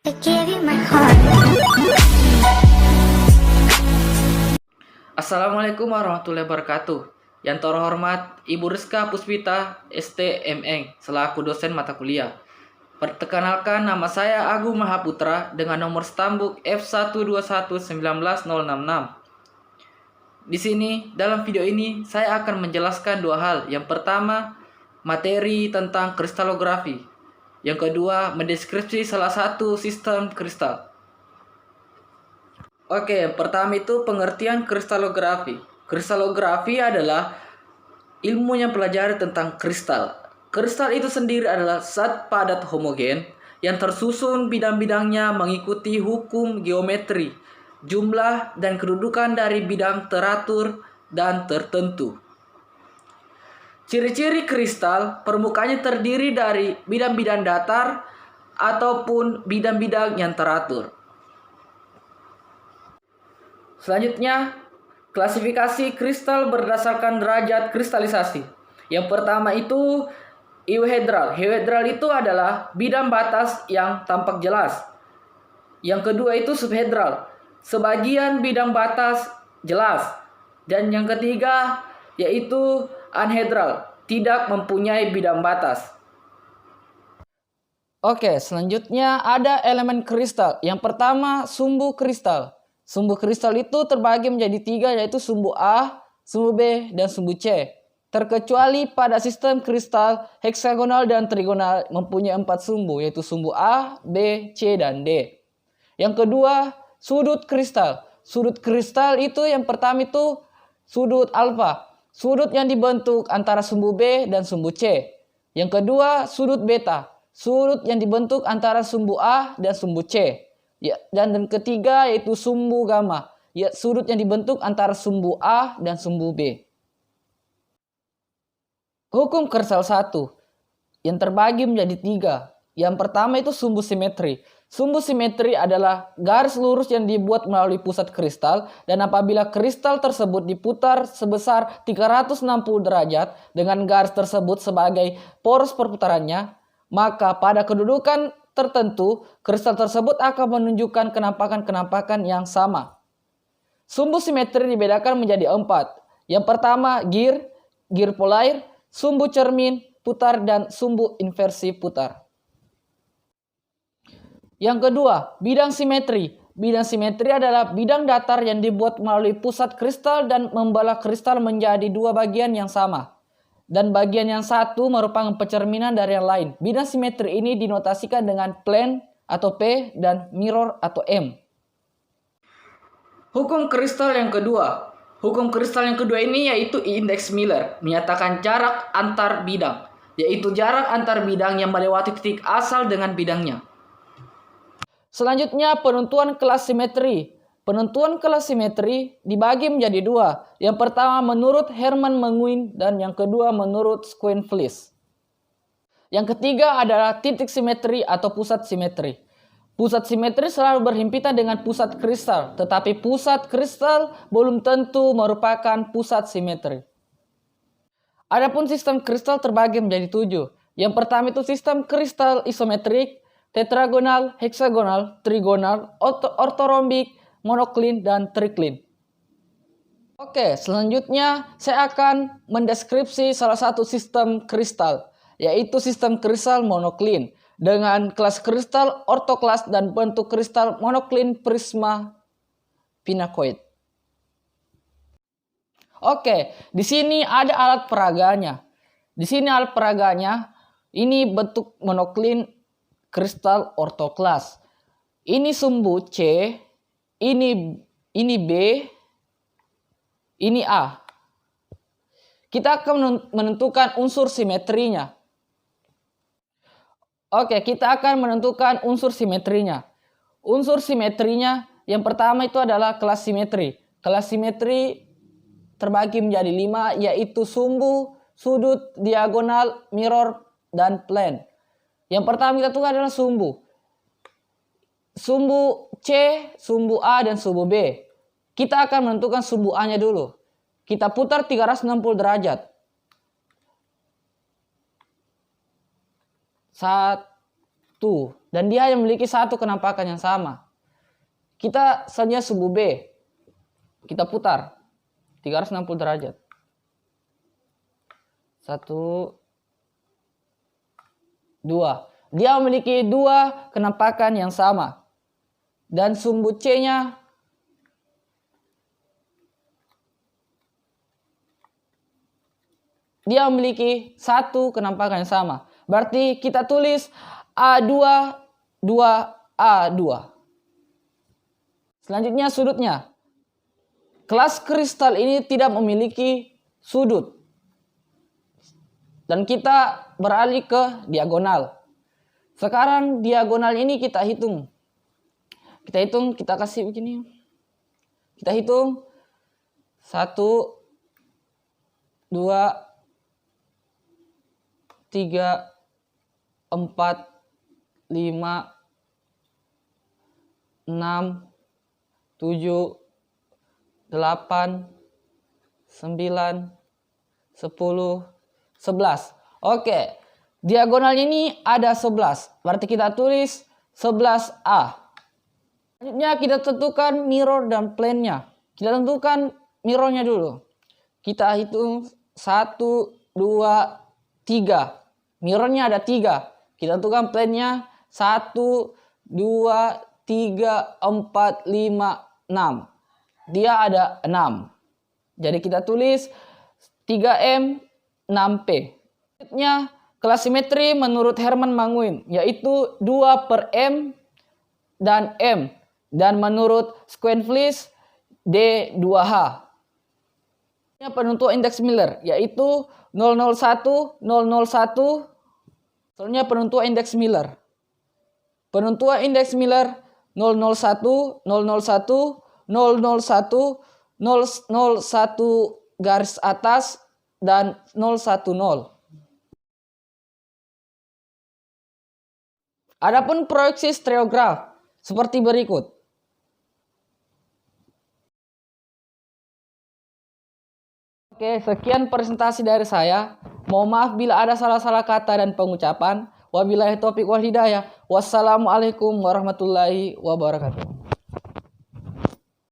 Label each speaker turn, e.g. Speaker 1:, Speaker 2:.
Speaker 1: I gave you my heart.
Speaker 2: Assalamualaikum warahmatullahi wabarakatuh. Yang terhormat Ibu Rizka Puspita STMN selaku dosen mata kuliah. Perkenalkan, nama saya Agung Mahaputra dengan nomor stambuk F12119066. Di sini dalam video ini saya akan menjelaskan dua hal. Yang pertama, materi tentang kristalografi. Yang kedua, mendeskripsi salah satu sistem kristal. Oke, yang pertama itu pengertian kristalografi. Kristalografi adalah ilmu yang pelajari tentang kristal. Kristal itu sendiri adalah zat padat homogen yang tersusun bidang-bidangnya mengikuti hukum geometri, jumlah dan kedudukan dari bidang teratur dan tertentu. Ciri-ciri kristal, permukaannya terdiri dari bidang-bidang datar ataupun bidang-bidang yang teratur. Selanjutnya, klasifikasi kristal berdasarkan derajat kristalisasi. Yang pertama itu euhedral. Euhedral itu adalah bidang batas yang tampak jelas. Yang kedua itu subhedral. Sebagian bidang batas jelas. Dan yang ketiga yaitu anhedral. Tidak mempunyai bidang batas. Oke, selanjutnya ada elemen kristal. Yang pertama sumbu kristal. Sumbu kristal itu terbagi menjadi tiga, yaitu sumbu A, sumbu B, dan sumbu C. Terkecuali pada sistem kristal heksagonal dan trigonal mempunyai 4 sumbu, yaitu sumbu A, B, C, dan D. Yang kedua, sudut kristal. Sudut kristal itu yang pertama itu sudut alfa. Sudut yang dibentuk antara sumbu B dan sumbu C. Yang kedua, sudut beta. Sudut yang dibentuk antara sumbu A dan sumbu C. Ya, dan ketiga yaitu sumbu gamma. Ya, sudut yang dibentuk antara sumbu A dan sumbu B. Hukum kristal 1 yang terbagi menjadi 3. Yang pertama itu sumbu simetri. Sumbu simetri adalah garis lurus yang dibuat melalui pusat kristal, dan apabila kristal tersebut diputar sebesar 360 derajat dengan garis tersebut sebagai poros perputarannya, maka pada kedudukan tertentu, kristal tersebut akan menunjukkan kenampakan-kenampakan yang sama. Sumbu simetri dibedakan menjadi 4. Yang pertama, gir polair, sumbu cermin, putar, dan sumbu inversi putar. Yang kedua, bidang simetri. Bidang simetri adalah bidang datar yang dibuat melalui pusat kristal dan membelah kristal menjadi dua bagian yang sama. Dan bagian yang satu merupakan pencerminan dari yang lain. Bidang simetri ini dinotasikan dengan plane atau P dan mirror atau M. Hukum kristal yang kedua. Hukum kristal yang kedua ini yaitu indeks Miller, menyatakan jarak antar bidang, yaitu jarak antar bidang yang melewati titik asal dengan bidangnya. Selanjutnya, penentuan kelas simetri. Penentuan kelas simetri dibagi menjadi 2. Yang pertama menurut Hermann Menguin dan yang kedua menurut Schoenflies. Yang ketiga adalah titik simetri atau pusat simetri. Pusat simetri selalu berhimpitan dengan pusat kristal, tetapi pusat kristal belum tentu merupakan pusat simetri. Adapun sistem kristal terbagi menjadi 7. Yang pertama itu sistem kristal isometrik, tetragonal, heksagonal, trigonal, ortorombik, monoklin, dan triklin. Oke, selanjutnya saya akan mendeskripsi salah satu sistem kristal, yaitu sistem kristal monoklin dengan kelas kristal ortoklas dan bentuk kristal monoklin prisma pinakoid. Oke, di sini ada alat peraganya. Di sini alat peraganya, ini bentuk monoklin kristal ortoklas. Ini sumbu C. Ini B, ini A. Kita akan menentukan unsur simetrinya. Oke, kita akan menentukan unsur simetrinya. Unsur simetrinya yang pertama itu adalah kelas simetri. Kelas simetri terbagi menjadi 5, yaitu sumbu, sudut, diagonal, mirror, dan plane. Yang pertama kita tentukan adalah sumbu. Sumbu C, sumbu A, dan sumbu B. Kita akan menentukan sumbu A-nya dulu. Kita putar 360 derajat. Tuh, dan dia yang memiliki satu kenampakan yang sama. Kita saja subuh B. Kita putar 360 derajat. 1, 2. Dia memiliki dua kenampakan yang sama. Dan sumbu C-nya dia memiliki satu kenampakan yang sama. Berarti kita tulis A2, 2A2. Selanjutnya sudutnya. Kelas kristal ini tidak memiliki sudut. Dan kita beralih ke diagonal. Sekarang diagonal ini kita hitung. Kita kasih begini. Kita hitung 1, 2, 3, 4, 5, 6, 7, 8, 9, 10, 11. Oke. Diagonal ini ada 11. Berarti kita tulis 11A. Selanjutnya kita tentukan mirror dan plane-nya. Kita tentukan mirror-nya dulu. Kita hitung 1, 2, 3. Mirror-nya ada 3. Kita tentukan plane-nya 1, 2, 3, 4, 5, 6. Dia ada 6. Jadi kita tulis 3M, 6P. Selanjutnya kelas simetri menurut Hermann Manguin yaitu 2/M dan M. Dan menurut Schoenflies D2H. Penentu indeks Miller yaitu 001, 001. Soalnya penentuan indeks Miller. Penentuan indeks Miller 001, 001, 001, 001 garis atas dan 010. Adapun proyeksi stereograf seperti berikut. Oke, sekian presentasi dari saya. Mohon maaf bila ada salah-salah kata dan pengucapan. Wabillahi taufiq wal hidayah. Wassalamualaikum warahmatullahi wabarakatuh.